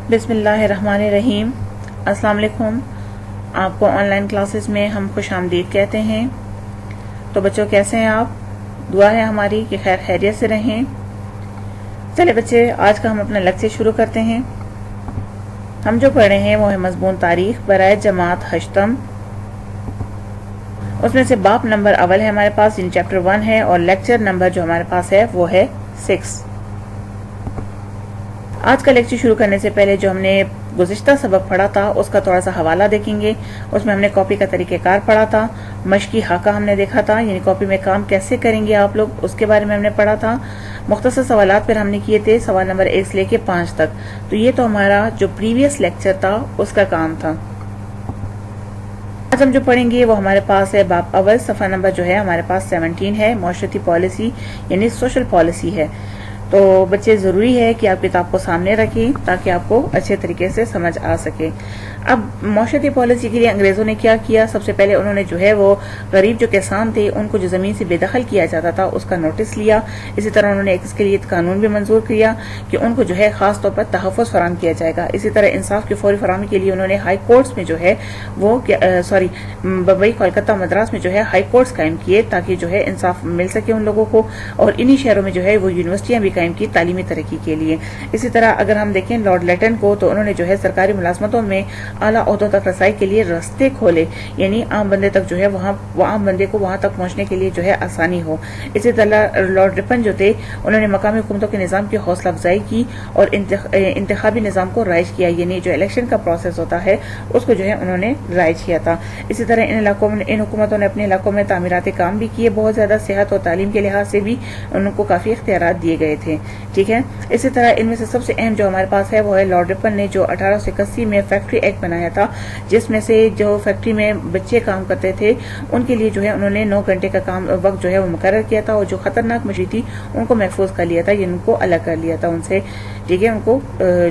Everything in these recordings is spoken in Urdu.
بسم اللہ الرحمن الرحیم۔ السلام علیکم۔ آپ کو آن لائن کلاسز میں ہم خوش آمدید کہتے ہیں۔ تو بچوں کیسے ہیں آپ؟ دعا ہے ہماری کہ خیر خیریت سے رہیں۔ چلے بچے، آج کا ہم اپنا لیکچر شروع کرتے ہیں۔ ہم جو پڑھ رہے ہیں وہ ہے مضمون تاریخ برائے جماعت ہشتم۔ اس میں سے باب نمبر اول ہے ہمارے پاس، یعنی چیپٹر 1 ہے، اور لیکچر نمبر جو ہمارے پاس ہے وہ ہے 6۔ آج کا لیکچر شروع کرنے سے پہلے جو ہم نے گزشتہ سبق پڑھا تھا اس کا تھوڑا سا حوالہ دیکھیں گے۔ اس میں ہم نے کاپی کا طریقہ کار پڑھا تھا، مشقی خاکہ ہم نے دیکھا تھا، یعنی کاپی میں کام کیسے کریں گے آپ لوگ، اس کے بارے میں ہم نے پڑھا تھا۔ مختصر سوالات پھر ہم نے کیے تھے، سوال نمبر 1 سے لے کے 5 تک۔ تو یہ تو ہمارا جو پریویس لیکچر تھا اس کا کام تھا۔ آج ہم جو پڑھیں گے وہ ہمارے پاس ہے باب اول، صفحہ نمبر جو ہے ہمارے پاس 17 ہے، معاشرتی پالیسی یعنی سوشل پالیسی ہے۔ تو بچے ضروری ہے کہ آپ کتاب کو سامنے رکھیں تاکہ آپ کو اچھے طریقے سے سمجھ آ سکے۔ اب معاشرتی پالیسی کے لیے انگریزوں نے کیا کیا؟ سب سے پہلے انہوں نے جو ہے وہ غریب جو کسان تھے ان کو جو زمین سے بے دخل کیا جاتا تھا اس کا نوٹس لیا۔ اسی طرح انہوں نے اس کے لیے قانون بھی منظور کیا کہ ان کو جو ہے خاص طور پر تحفظ فراہم کیا جائے گا۔ اسی طرح انصاف کی فوری فراہمی کے لیے انہوں نے ہائی کورٹس میں جو ہے وہ بمبئی، کولکتہ، مدراس میں جو ہے ہائی کورٹس قائم کیے تاکہ جو ہے انصاف مل سکے ان لوگوں کو، اور انہی شہروں میں جو ہے وہ یونیورسٹیاں بھی قائم کی تعلیمی ترقی کے لیے۔ اسی طرح اگر ہم دیکھیں لارڈ لیٹن کو، تو انہوں نے جو ہے سرکاری ملازمتوں میں اعلیٰ عہدوں تک رسائی کے لیے راستے کھولے، یعنی عام بندے تک جو ہے عام بندے کو وہاں تک پہنچنے کے لیے جو ہے آسانی ہو۔ اسی طرح لارڈ رپن جو تھے انہوں نے مقامی حکومتوں کے نظام کی حوصلہ افزائی کی اور انتخابی نظام کو رائج کیا، یعنی جو الیکشن کا پروسیس ہوتا ہے اس کو جو ہے انہوں نے رائج کیا تھا۔ اسی طرح ان حکومتوں نے اپنے علاقوں میں تعمیراتی کام بھی کیے، بہت زیادہ صحت اور تعلیم کے لحاظ سے بھی ان کو کافی اختیارات دیے گئے تھے، ٹھیک ہے۔ اسی طرح ان میں سے سب سے اہم جو ہمارے پاس ہے وہ ہے لارڈ رپن نے جو 1881 میں فیکٹری ایکٹ بنایا تھا، جس میں سے جو فیکٹری میں بچے کام کرتے تھے ان کے لیے جو ہے انہوں نے 9 گھنٹے کا کام وقت جو ہے وہ مقرر کیا تھا، اور جو خطرناک مچھلی تھی ان کو محفوظ کر لیا تھا، یعنی ان کو الگ کر لیا تھا ان سے، ٹھیک ہے، ان کو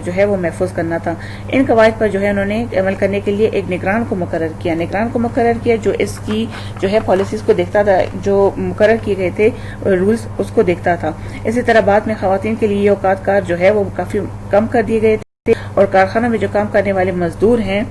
جو ہے وہ محفوظ کرنا تھا۔ ان قواعد پر جو ہے انہوں نے عمل کرنے کے لیے ایک نگران کو مقرر کیا جو اس کی جو ہے پالیسیز کو دیکھتا تھا، جو مقرر کیے گئے تھے رولز اس کو دیکھتا تھا۔ اسی طرح بعد میں خواتین کے لیے یہ اوقات کار جو ہے وہ کافی کم کر دیے گئے تھے، اور کارخانوں میں جو کام کرنے والے مزدور ہیں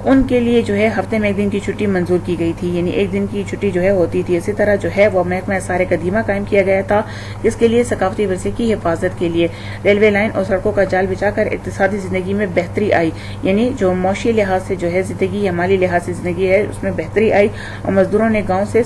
ان کے لیے جو ہے ہفتے میں 1 دن کی چھٹی منظور کی گئی تھی، یعنی 1 دن کی چھٹی جو ہے ہوتی تھی۔ اسی طرح جو ہے وہ محکمہ آثار قدیمہ قائم کیا گیا تھا، جس کے لیے ثقافتی ورثے کی حفاظت کے لیے ریلوے لائن اور سڑکوں کا جال بچھا کر اقتصادی زندگی میں بہتری آئی، یعنی جو معاشی لحاظ سے جو ہے زندگی یا مالی لحاظ سے زندگی ہے اس میں بہتری آئی، اور مزدوروں نے گاؤں سے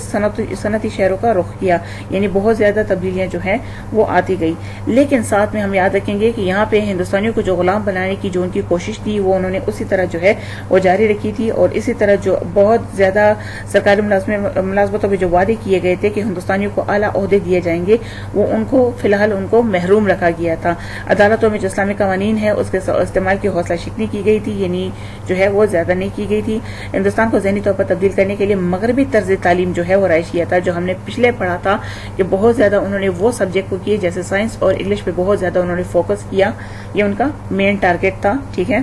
صنعتی شہروں کا رخ کیا، یعنی بہت زیادہ تبدیلیاں جو ہیں وہ آتی گئی۔ لیکن ساتھ میں ہم یاد رکھیں گے کہ یہاں پہ ہندوستانیوں کو جو غلام بنانے کی جو ان کی کوشش تھی وہ انہوں نے اسی طرح جو ہے وہ جاری رکھی تھی، اور اسی طرح جو بہت زیادہ سرکاری ملازمتوں میں جو وعدے کیے گئے تھے کہ ہندوستانیوں کو اعلیٰ عہدے دیے جائیں گے، وہ ان کو فی الحال ان کو محروم رکھا گیا تھا۔ عدالتوں میں جو اسلامی قوانین ہے اس کے استعمال کی حوصلہ شکنی کی گئی تھی، یعنی جو ہے وہ زیادہ نہیں کی گئی تھی۔ ہندوستان کو ذہنی طور پر تبدیل کرنے کے لیے مغربی طرز تعلیم جو ہے وہ رائج کیا تھا، جو ہم نے پچھلے پڑھا تھا کہ بہت زیادہ انہوں نے وہ سبجیکٹ کو کیے جیسے سائنس اور انگلش پہ بہت زیادہ انہوں نے فوکس کیا، یہ ان کا مین ٹارگیٹ تھا، ٹھیک ہے۔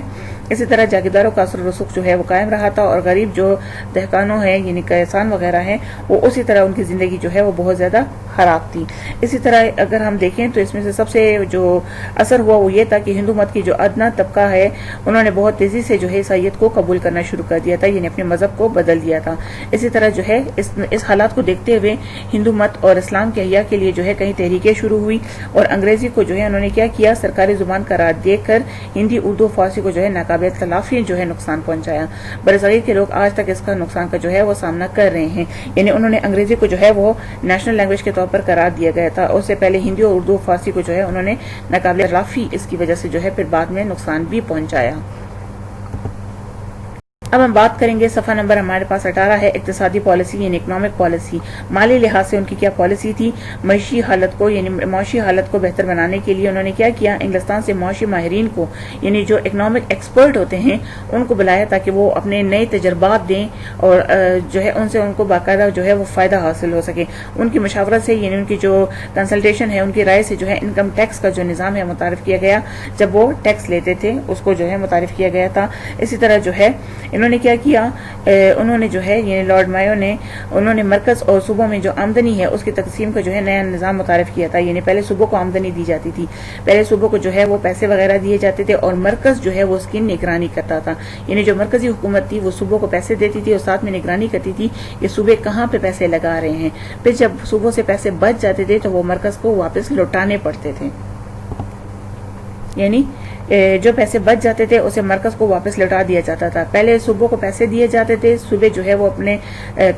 اسی طرح جاگیرداروں کا اثر و رسوخ جو ہے وہ قائم رہا تھا، اور غریب جو دہقانوں ہیں یعنی کسان وغیرہ ہیں وہ اسی طرح ان کی زندگی جو ہے وہ بہت زیادہ خراب تھی۔ اسی طرح اگر ہم دیکھیں تو اس میں سے سب سے جو اثر ہوا وہ یہ تھا کہ ہندو مت کی جو ادنا طبقہ ہے انہوں نے بہت تیزی سے جو ہے عیسائیت کو قبول کرنا شروع کر دیا تھا، یعنی اپنے مذہب کو بدل دیا تھا۔ اسی طرح جو ہے اس حالات کو دیکھتے ہوئے ہندو مت اور اسلام کے احیاء کے لیے جو ہے کئی تحریکیں شروع ہوئی، اور انگریزی کو جو ہے انہوں نے کیا کیا، سرکاری زبان قرار دے کر ہندی، اردو، فارسی کو جو ہے ناقابل تلافی جو ہے نقصان پہنچایا۔ برصغیر کے لوگ آج تک اس کا نقصان کا جو ہے وہ سامنا کر رہے ہیں، یعنی انہوں نے انگریزی کو جو ہے وہ نیشنل لینگویج کے طور پر قرار دیا گیا تھا، اس سے پہلے ہندی اور اردو، فارسی کو جو ہے انہوں نے ناقابل تلافی اس کی وجہ سے جو ہے پھر بعد میں نقصان بھی پہنچایا۔ اب ہم بات کریں گے، صفحہ نمبر ہمارے پاس 18 ہے، اقتصادی پالیسی یعنی اکنامک پالیسی۔ مالی لحاظ سے ان کی کیا پالیسی تھی؟ معاشی حالت کو بہتر بنانے کے لیے انہوں نے کیا کیا، انگلستان سے معاشی ماہرین کو یعنی جو اکنامک ایکسپرٹ ہوتے ہیں ان کو بلایا تاکہ وہ اپنے نئے تجربات دیں، اور جو ہے ان سے ان کو باقاعدہ جو ہے وہ فائدہ حاصل ہو سکے۔ ان کی مشاورت سے یعنی ان کی جو کنسلٹیشن ہے، ان کی رائے سے جو ہے انکم ٹیکس کا جو نظام ہے متعارف کیا گیا، جب وہ ٹیکس لیتے تھے اس کو جو ہے متعارف کیا گیا تھا۔ اسی طرح جو ہے انہوں نے کیا کیا، انہوں نے جو ہے یعنی لارڈ مایو نے انہوں نے مرکز اور صوبوں میں جو آمدنی ہے اس کی تقسیم کا جو ہے نیا نظام متعارف کیا تھا. یعنی پہلے صوبوں کو آمدنی دی جاتی تھی، پہلے صوبوں کو جو ہے وہ پیسے وغیرہ دیے جاتے تھے اور مرکز جو ہے وہ اس کی نگرانی کرتا تھا. یعنی جو مرکزی حکومت تھی وہ صوبوں کو پیسے دیتی تھی اور ساتھ میں نگرانی کرتی تھی کہ صوبے کہاں پہ پیسے لگا رہے ہیں. پھر جب صوبوں سے پیسے بچ جاتے تھے تو وہ مرکز کو واپس لوٹانے پڑتے تھے. یعنی جو پیسے بچ جاتے تھے اسے مرکز کو واپس لوٹا دیا جاتا تھا. پہلے صوبوں کو پیسے دیے جاتے تھے، صوبے جو ہے وہ اپنے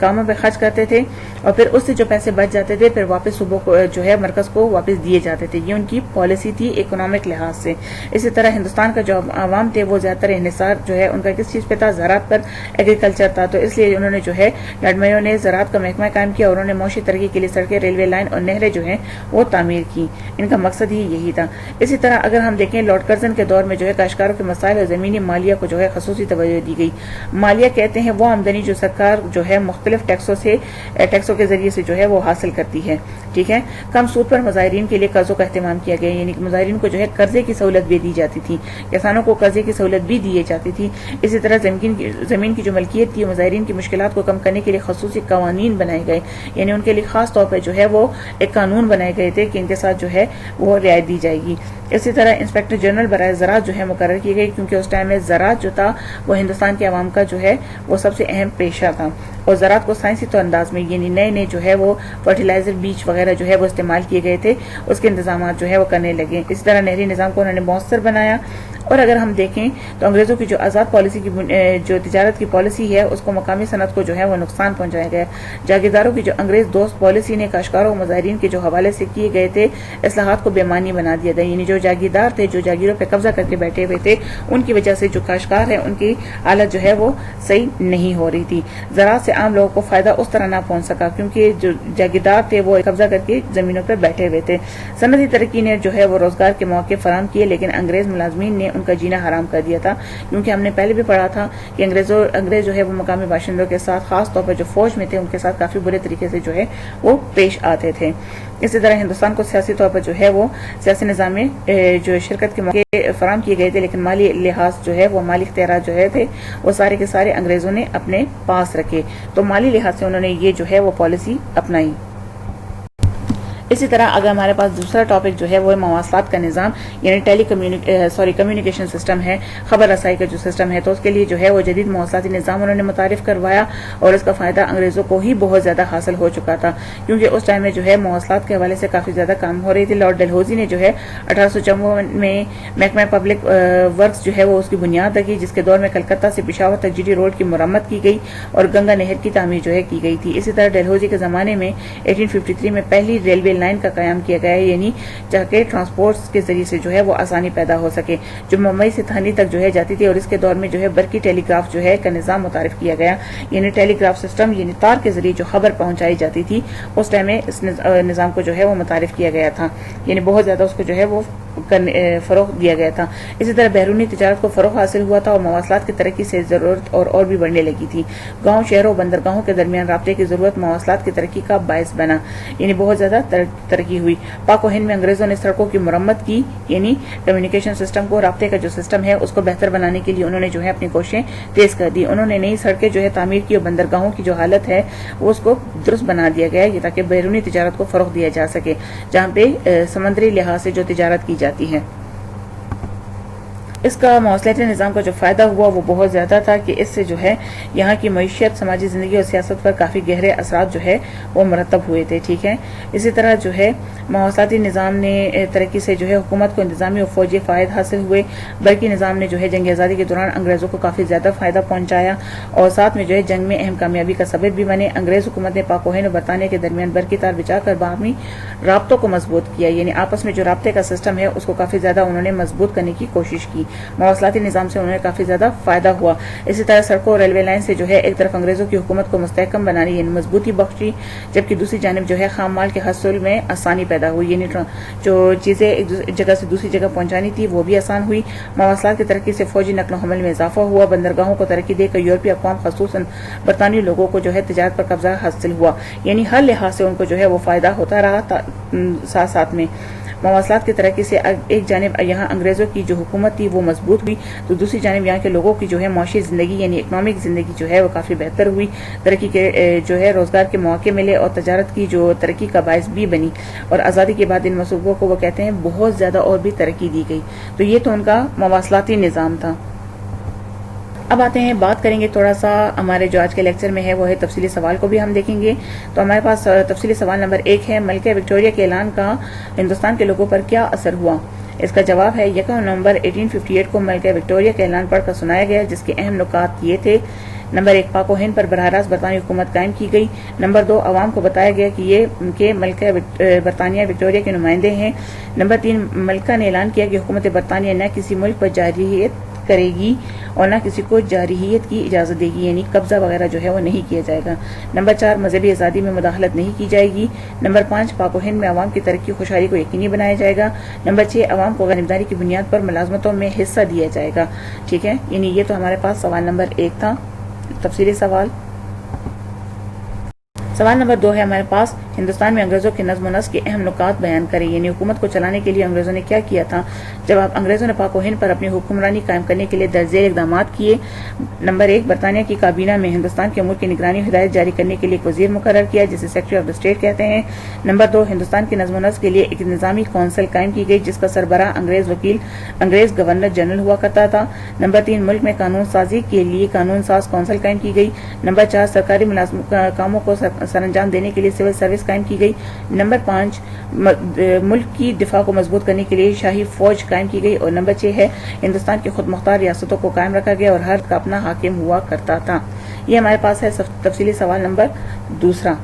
کاموں پہ خرچ کرتے تھے اور پھر اس سے جو پیسے بچ جاتے تھے پھر واپس صوبوں کو جو ہے مرکز کو واپس دیے جاتے تھے. یہ ان کی پالیسی تھی اکنامک لحاظ سے. اسی طرح ہندوستان کا جو عوام تھے وہ زیادہ تر انحصار جو ہے ان کا کس چیز پہ تھا، زراعت پر، ایگریکلچر تھا. تو اس لیے انہوں نے جو ہے لارڈ مایو نے زراعت کا محکمہ قائم کیا اور انہوں نے معاشی ترقی کے لیے سڑکیں، ریلوے لائن اور نہریں جو ہیں وہ تعمیر کی. ان کا مقصد ہی یہی تھا. اسی طرح اگر ہم دیکھیں لارڈ کرزن کے دور میں جو ہے کاشتکاروں کے مسائل اور زمینی مالیہ کو جو ہے خصوصی توجہ دی گئی. مالیہ کہتے ہیں وہ آمدنی جو سرکار جو ہے مختلف ٹیکسوں کے ذریعے سے جو ہے وہ حاصل کرتی ہے. ٹھیک ہے. کم سود پر مظاہرین کے لیے قرضوں کا اہتمام کیا گیا. یعنی کہ مظاہرین کو جو ہے قرضے کی سہولت بھی دی جاتی تھی، کسانوں کو قرضے کی سہولت بھی دی جاتی تھی. اسی طرح زمین کی جو ملکیت تھی مظاہرین کی مشکلات کو کم کرنے کے لیے خصوصی قوانین بنائے گئے. یعنی ان کے لیے خاص طور پر جو ہے وہ ایک قانون بنائے گئے تھے کہ ان کے ساتھ جو ہے وہ رعایت دی جائے گی. اسی طرح انسپیکٹر جنرل برائے زراعت جو ہے مقرر کی گئی، کیونکہ اس ٹائم میں زراعت جو تھا وہ ہندوستان کے عوام کا جو ہے وہ سب سے اہم پیشہ تھا اور زراعت کو سائنسی طور انداز میں یعنی نئے جو ہے وہ فرٹیلائزر، بیج وغیرہ جو ہے وہ استعمال کیے گئے تھے، اس کے انتظامات جو ہے وہ کرنے لگے. اسی طرح نہری نظام کو انہوں نے مؤثر بنایا. اور اگر ہم دیکھیں تو انگریزوں کی جو آزاد پالیسی کی جو تجارت کی پالیسی ہے اس کو مقامی صنعت کو جو ہے وہ نقصان پہنچایا گیا. جاگیرداروں کی جو انگریز دوست پالیسی نے کاشتکاروں اور مظاہرین کے جو حوالے سے کیے گئے تھے اصلاحات کو بے معنی بنا دیا تھا. یعنی جو جاگیردار تھے، جو جاگیروں پہ قبضہ کر کے بیٹھے ہوئے تھے، ان کی وجہ سے جو کاشتکار ہیں ان کی حالت جو ہے وہ صحیح نہیں ہو رہی تھی. زراعت سے عام لوگوں کو فائدہ اس طرح نہ پہنچ سکا کیونکہ جو جاگیردار تھے وہ قبضہ کر کے زمینوں پہ بیٹھے ہوئے تھے. صنعتی ترقی نے جو ہے وہ روزگار کے مواقع فراہم کیے، لیکن انگریز ملازمین نے ان کا جینا حرام کر دیا تھا. کیونکہ ہم نے پہلے بھی پڑھا تھا کہ انگریز جو ہے وہ مقامی باشندوں کے ساتھ، خاص طور پر جو فوج میں تھے ان کے ساتھ کافی برے طریقے سے جو ہے وہ پیش آتے تھے. اسی طرح ہندوستان کو سیاسی طور پر جو ہے وہ سیاسی نظام میں جو شرکت کے موقع فراہم کیے گئے تھے، لیکن مالی لحاظ جو ہے وہ مالی اختیارات جو ہے تھے وہ سارے کے سارے انگریزوں نے اپنے پاس رکھے. تو مالی لحاظ سے انہوں نے یہ جو ہے وہ پالیسی اپنائی. اسی طرح اگر ہمارے پاس دوسرا ٹاپک جو ہے وہ مواصلات کا نظام یعنی کمیونیکیشن سسٹم ہے، خبر رسائی کا جو سسٹم ہے، تو اس کے لیے جو ہے وہ جدید مواصلاتی نظام انہوں نے متعارف کروایا اور اس کا فائدہ انگریزوں کو ہی بہت زیادہ حاصل ہو چکا تھا کیونکہ اس ٹائم میں جو ہے مواصلات کے حوالے سے کافی زیادہ کام ہو رہی تھی. لارڈ ڈلہوزی نے جو ہے 1854 میں محکمہ پبلک ورکس جو ہے وہ اس کی بنیاد رکھی، جس کے دور میں کلکتہ سے پشاور تک جی ٹی روڈ کی مرمت کی گئی اور گنگا نہر کی تعمیر جو ہے کی گئی تھی. اسی طرح ڈلہوزی کے زمانے میں 1853 میں پہلی ریلوے لائن کا قیام کیا گیا ہے، یعنی تاکہ ٹرانسپورٹس کے ذریعے سے جو ہے وہ آسانی پیدا ہو سکے، جو ممبئی سے تھانی تک جو ہے جاتی تھی. اور اس کے دور میں جو ہے برقی ٹیلی گراف جو ہے کا نظام متعارف کیا گیا، یعنی ٹیلی گراف سسٹم یعنی تار کے ذریعے جو خبر پہنچائی جاتی تھی اس ٹائم میں اس نظام کو جو ہے وہ متعارف کیا گیا تھا. یعنی بہت زیادہ اس کو جو ہے وہ فروغ دیا گیا تھا. اسی طرح بیرونی تجارت کو فروغ حاصل ہوا تھا اور مواصلات کی ترقی سے ضرورت اور بھی بڑھنے لگی تھی. گاؤں، شہروں، بندرگاہوں کے درمیان رابطے کی ضرورت مواصلات کی ترقی کا باعث بنا، یعنی بہت زیادہ ترقی ہوئی. پاک و ہند میں انگریزوں نے سڑکوں کی مرمت کی، یعنی کمیونیکیشن سسٹم کو، رابطے کا جو سسٹم ہے اس کو بہتر بنانے کے لیے انہوں نے جو ہے اپنی کوششیں تیز کر دی. انہوں نے نئی سڑکیں جو ہے تعمیر کی اور بندرگاہوں کی جو حالت ہے وہ اس کو درست بنا دیا گیا ہے تاکہ بیرونی تجارت کو فروغ دیا جا سکے جہاں پہ سمندری لحاظ سے جو تجارت کی جاتی ہے. اس کا مواصلاتی نظام کا جو فائدہ ہوا وہ بہت زیادہ تھا کہ اس سے جو ہے یہاں کی معیشت، سماجی زندگی اور سیاست پر کافی گہرے اثرات جو ہے وہ مرتب ہوئے تھے. ٹھیک ہے. اسی طرح جو ہے مواصلاتی نظام نے ترقی سے جو ہے حکومت کو انتظامی اور فوجی فائد حاصل ہوئے. برقی نظام نے جو ہے جنگ آزادی کے دوران انگریزوں کو کافی زیادہ فائدہ پہنچایا اور ساتھ میں جو ہے جنگ میں اہم کامیابی کا سبب بھی بنے. انگریز حکومت نے پاک و ہند اور برطانیہ کے درمیان برقی تار بچھا کر باہمی رابطوں کو مضبوط کیا، یعنی آپس میں جو رابطے کا سسٹم ہے اس کو کافی زیادہ انہوں نے مضبوط کرنے کی کوشش کی. مواصلاتی نظام سے انہیں کافی زیادہ فائدہ ہوا. اسی طرح سڑکوں اور ریلوے لائن سے جو ہے ایک طرف انگریزوں کی حکومت کو مستحکم بنانے یعنی مضبوطی بخشی، جبکہ دوسری جانب جو ہے خام مال کے حصول میں آسانی پیدا ہوئی، یعنی جو چیزیں ایک جگہ سے دوسری جگہ پہنچانی تھی وہ بھی آسان ہوئی. مواصلات کی ترقی سے فوجی نقل و حمل میں اضافہ ہوا. بندرگاہوں کو ترقی دے کر یورپی اقوام خصوصاً برطانوی لوگوں کو جو ہے تجارت پر قبضہ حاصل ہوا، یعنی ہر لحاظ سے ان کو جو ہے وہ فائدہ ہوتا رہا ساتھ میں. مواصلات کی ترقی سے ایک جانب یہاں انگریزوں کی جو حکومت تھی وہ مضبوط ہوئی، تو دوسری جانب یہاں کے لوگوں کی جو ہے معاشی زندگی یعنی اکنامک زندگی جو ہے وہ کافی بہتر ہوئی، ترقی کے جو ہے روزگار کے مواقع ملے اور تجارت کی جو ترقی کا باعث بھی بنی، اور آزادی کے بعد ان منصوبوں کو وہ کہتے ہیں بہت زیادہ اور بھی ترقی دی گئی۔ تو یہ تو ان کا مواصلاتی نظام تھا۔ اب آتے ہیں، بات کریں گے تھوڑا سا ہمارے جو آج کے لیکچر میں ہے وہ ہے تفصیلی سوال کو بھی ہم دیکھیں گے۔ تو ہمارے پاس تفصیلی سوال نمبر 1 ہے، ملکہ وکٹوریہ کے اعلان کا ہندوستان کے لوگوں پر کیا اثر ہوا؟ اس کا جواب ہے 1 نومبر 1858 کو ملکہ وکٹوریہ کا اعلان پڑھ کر سنایا گیا، جس کے اہم نکات یہ تھے: نمبر 1، پاک و ہند پر براہ راست برطانوی حکومت قائم کی گئی۔ نمبر 2، عوام کو بتایا گیا کہ ملکہ برطانیہ وکٹوریہ کے نمائندے ہیں۔ نمبر 3، ملکہ نے اعلان کیا کہ حکومت برطانیہ نہ کسی ملک پر جارحیت کرے گی اور نہ کسی کو جارحیت کی اجازت دے گی، یعنی قبضہ وغیرہ جو ہے وہ نہیں کیا جائے گا۔ نمبر 4، مذہبی آزادی میں مداخلت نہیں کی جائے گی۔ نمبر 5، پاک و ہند میں عوام کی ترقی خوشحالی کو یقینی بنایا جائے گا۔ نمبر 6، عوام کو غنیمتداری کی بنیاد پر ملازمتوں میں حصہ دیا جائے گا۔ ٹھیک ہے، یعنی یہ تو ہمارے پاس سوال نمبر 1 تھا، تفصیلی سوال۔ سوال نمبر 2 ہے ہمارے پاس، ہندوستان میں انگریزوں کے نظم و نسق کے اہم نکات بیان کریں، یعنی حکومت کو چلانے کے لیے انگریزوں نے کیا کیا تھا؟ جواب، انگریزوں نے پاک و ہند پر اپنی حکمرانی قائم کرنے کے لیے درج ذیل اقدامات کیے۔ نمبر 1، برطانیہ کی کابینہ میں ہندوستان کے امور کی نگرانی و ہدایت جاری کرنے کے لیے ایک وزیر مقرر کیا جسے سیکرٹری آف دا اسٹیٹ کہتے ہیں۔ نمبر 2، ہندوستان کے نظم و نسق کے لیے ایک نظامی کونسل قائم کی گئی جس کا سربراہ انگریز گورنر جنرل ہوا کرتا تھا۔ نمبر 3، ملک میں قانون سازی کے لیے قانون ساز کونسل قائم کی گئی۔ نمبر 4، سرکاری کاموں کو سر انجام دینے کے لیے سول سروس قائم کی گئی۔ نمبر 5، ملک کی دفاع کو مضبوط کرنے کے لیے شاہی فوج قائم کی گئی۔ اور نمبر 6 ہے، ہندوستان کی خود مختار ریاستوں کو قائم رکھا گیا اور ہر کا اپنا حاکم ہوا کرتا تھا۔ یہ ہمارے پاس ہے تفصیلی سوال نمبر 2۔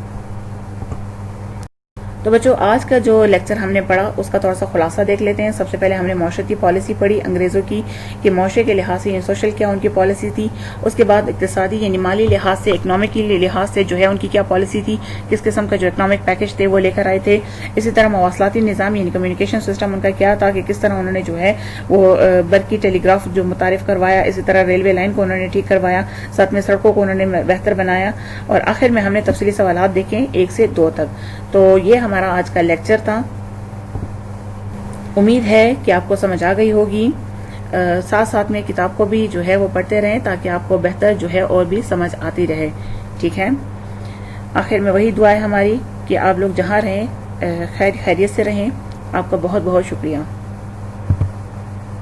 تو بچوں، آج کا جو لیکچر ہم نے پڑھا اس کا تھوڑا سا خلاصہ دیکھ لیتے ہیں۔ سب سے پہلے ہم نے معاشرتی پالیسی پڑھی انگریزوں کی، کہ معاشرے کے لحاظ سے سوشل کیا ان کی پالیسی تھی۔ اس کے بعد اقتصادی یعنی مالی لحاظ سے، اکنامکی لحاظ سے جو ہے ان کی کیا پالیسی تھی، کس قسم کا جو اکنامک پیکج تھے وہ لے کر آئے تھے۔ اسی طرح مواصلاتی نظام یعنی کمیونیکیشن سسٹم ان کا کیا تھا، کہ کس طرح انہوں نے جو ہے وہ برقی ٹیلی گراف جو متعارف کروایا، اسی طرح ریلوے لائن کو انہوں نے ٹھیک کروایا، ساتھ میں سڑکوں کو انہوں نے بہتر بنایا، اور آخر میں ہم نے تفصیلی سوالات دیکھے 1 سے 2 تک۔ تو یہ ہمارا آج کا لیکچر تھا۔ امید ہے کہ آپ کو سمجھ آ گئی ہوگی۔ ساتھ ساتھ میں کتاب کو بھی جو ہے وہ پڑھتے رہیں تاکہ آپ کو بہتر جو ہے اور بھی سمجھ آتی رہے۔ ٹھیک ہے، آخر میں وہی دعا ہے ہماری کہ آپ لوگ جہاں رہیں خیریت سے رہیں۔ آپ کا بہت بہت شکریہ۔